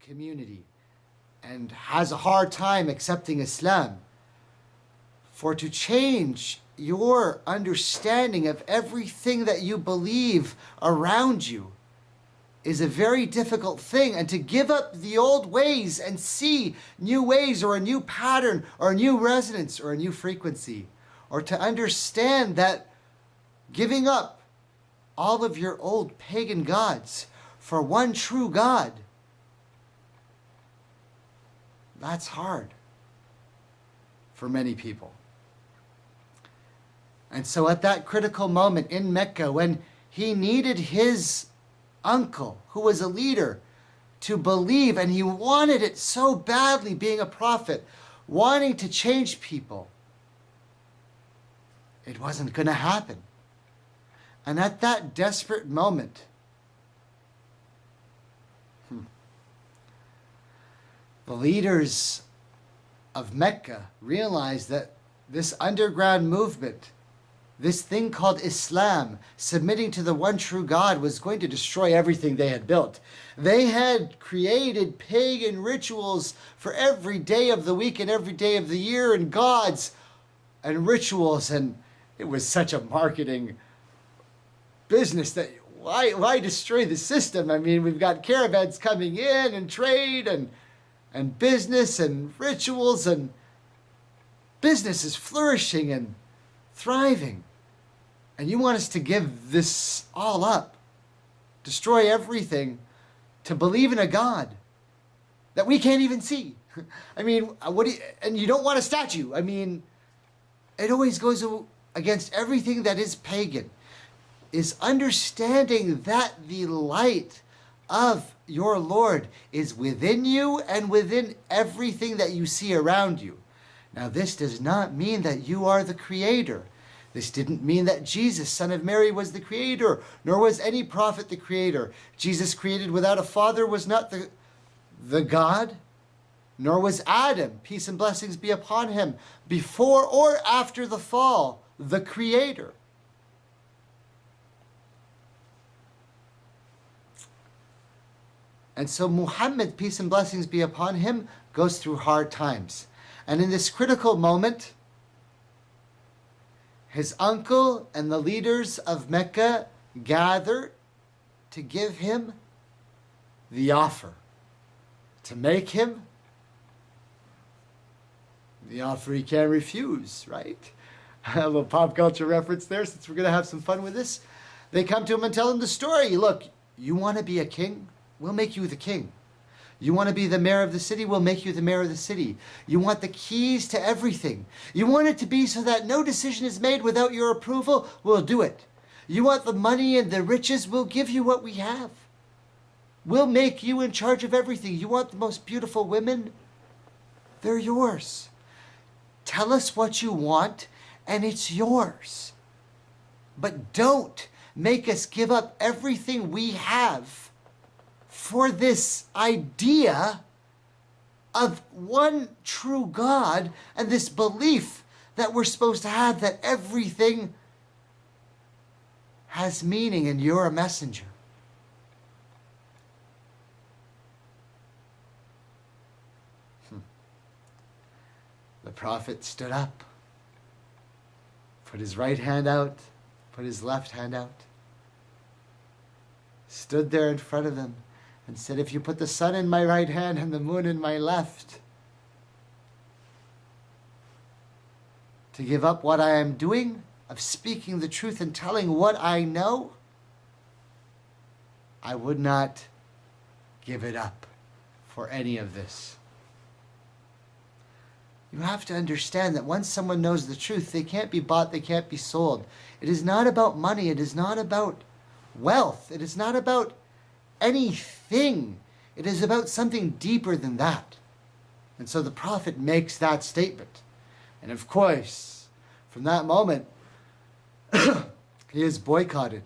community and has a hard time accepting Islam. For to change your understanding of everything that you believe around you is a very difficult thing. And to give up the old ways and see new ways or a new pattern or a new resonance or a new frequency, or to understand that giving up all of your old pagan gods for one true God, that's hard for many people. And so at that critical moment in Mecca, when he needed his uncle, who was a leader, to believe, and he wanted it so badly, being a prophet, wanting to change people, it wasn't going to happen. And at that desperate moment, the leaders of Mecca realized that this underground movement, this thing called Islam, submitting to the one true God, was going to destroy everything they had built. They had created pagan rituals for every day of the week and every day of the year, and gods and rituals, and it was such a marketing business that why destroy the system? I mean, we've got caravans coming in and trade and business and rituals, and business is flourishing and thriving. And you want us to give this all up, destroy everything, to believe in a God that we can't even see. I mean, and you don't want a statue. I mean, it always goes against everything that is pagan, is understanding that the light of your Lord is within you and within everything that you see around you. Now, this does not mean that you are the creator. This didn't mean that Jesus, son of Mary, was the creator, nor was any prophet the creator. Jesus, created without a father, was not the God, nor was Adam, peace and blessings be upon him, before or after the fall, the creator. And so Muhammad, peace and blessings be upon him, goes through hard times. And in this critical moment, his uncle and the leaders of Mecca gather to give him the offer, to make him the offer he can't refuse, right? A little pop culture reference there, since we're going to have some fun with this. They come to him and tell him the story. Look, you want to be a king? We'll make you the king. You want to be the mayor of the city? We'll make you the mayor of the city. You want the keys to everything? You want it to be so that no decision is made without your approval? We'll do it. You want the money and the riches? We'll give you what we have. We'll make you in charge of everything. You want the most beautiful women? They're yours. Tell us what you want, and it's yours. But don't make us give up everything we have for this idea of one true God and this belief that we're supposed to have that everything has meaning and you're a messenger. The prophet stood up, put his right hand out, put his left hand out, stood there in front of them, and said, if you put the sun in my right hand and the moon in my left, to give up what I am doing, of speaking the truth and telling what I know, I would not give it up for any of this. You have to understand that once someone knows the truth, they can't be bought, they can't be sold. It is not about money, it is not about wealth, it is not about anything. It is about something deeper than that. And so the prophet makes that statement. And of course, from that moment, he is boycotted.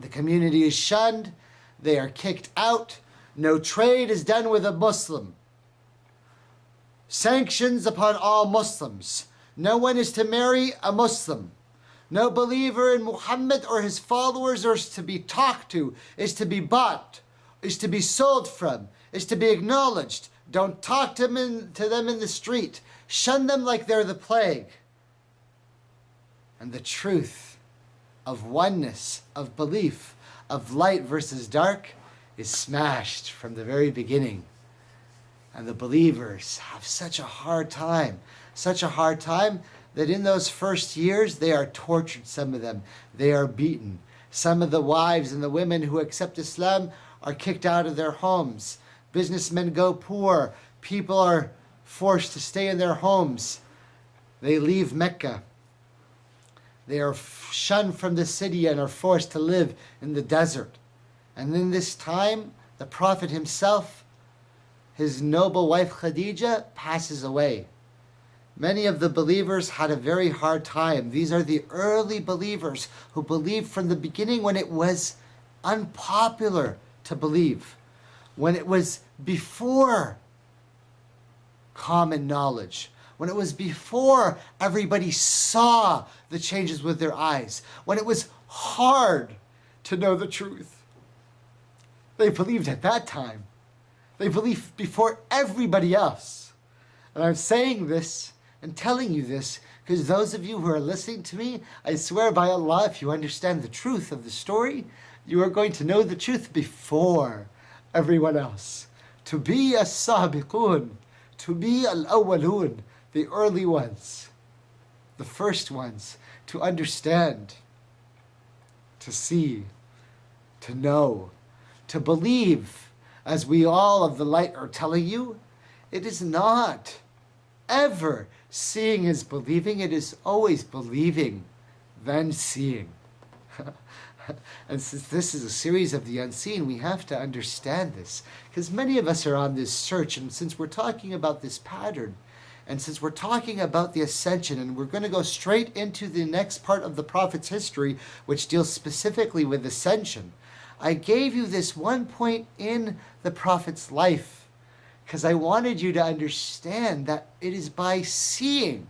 The community is shunned. They are kicked out. No trade is done with a Muslim. Sanctions upon all Muslims. No one is to marry a Muslim. No believer in Muhammad or his followers is to be talked to, is to be bought, is to be sold from, is to be acknowledged. Don't talk to them in the street. Shun them like they're the plague. And the truth of oneness, of belief, of light versus dark is smashed from the very beginning. And the believers have such a hard time that in those first years they are tortured, some of them. They are beaten. Some of the wives and the women who accept Islam are kicked out of their homes. Businessmen go poor. People are forced to stay in their homes. They leave Mecca. They are shunned from the city and are forced to live in the desert. And in this time, the Prophet himself, his noble wife Khadija, passes away. Many of the believers had a very hard time. These are the early believers who believed from the beginning when it was unpopular to believe, when it was before common knowledge, when it was before everybody saw the changes with their eyes, when it was hard to know the truth. They believed at that time. They believed before everybody else. And I'm saying this and telling you this because those of you who are listening to me, I swear by Allah, if you understand the truth of the story, you are going to know the truth before everyone else. To be as-sabiqun, to be al-awwalun, the early ones, the first ones, to understand, to see, to know, to believe, as we all of the light are telling you. It is not ever seeing is believing, it is always believing, then seeing. And since this is a series of the unseen, we have to understand this, because many of us are on this search, and since we're talking about this pattern, and since we're talking about the Ascension, and we're going to go straight into the next part of the Prophet's history, which deals specifically with Ascension, I gave you this one point in the Prophet's life because I wanted you to understand that it is by seeing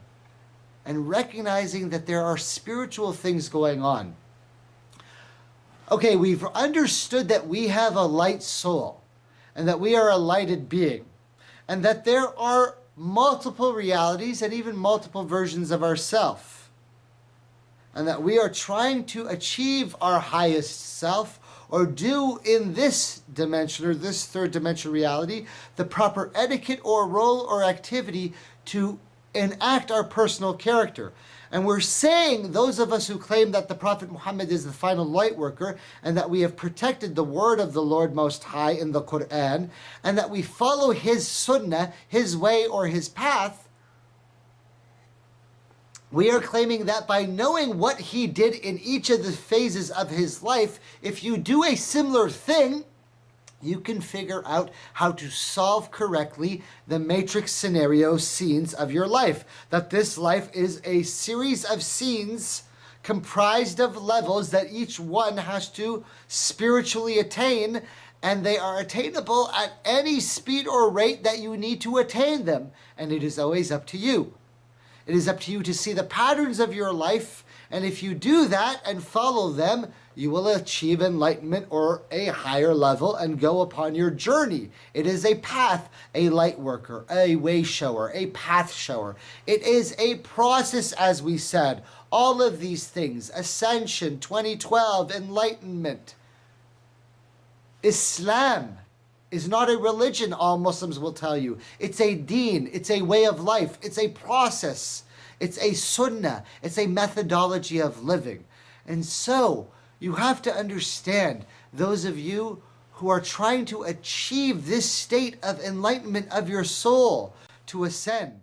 and recognizing that there are spiritual things going on. Okay, we've understood that we have a light soul and that we are a lighted being and that there are multiple realities and even multiple versions of ourself, and that we are trying to achieve our highest self or do in this dimension or this third dimension reality the proper etiquette or role or activity to enact our personal character. And we're saying, those of us who claim that the Prophet Muhammad is the final light worker and that we have protected the word of the Lord Most High in the Quran and that we follow his sunnah, his way or his path, we are claiming that by knowing what he did in each of the phases of his life, if you do a similar thing, you can figure out how to solve correctly the matrix scenario scenes of your life. That this life is a series of scenes comprised of levels that each one has to spiritually attain, and they are attainable at any speed or rate that you need to attain them. And it is always up to you. It is up to you to see the patterns of your life, and if you do that and follow them, you will achieve enlightenment or a higher level and go upon your journey. It is a path, a light worker, a way shower, a path shower. It is a process, as we said. All of these things, Ascension, 2012, enlightenment. Islam is not a religion, all Muslims will tell you. It's a deen, it's a way of life, it's a process, it's a sunnah, it's a methodology of living. And so, you have to understand, those of you who are trying to achieve this state of enlightenment of your soul, to ascend.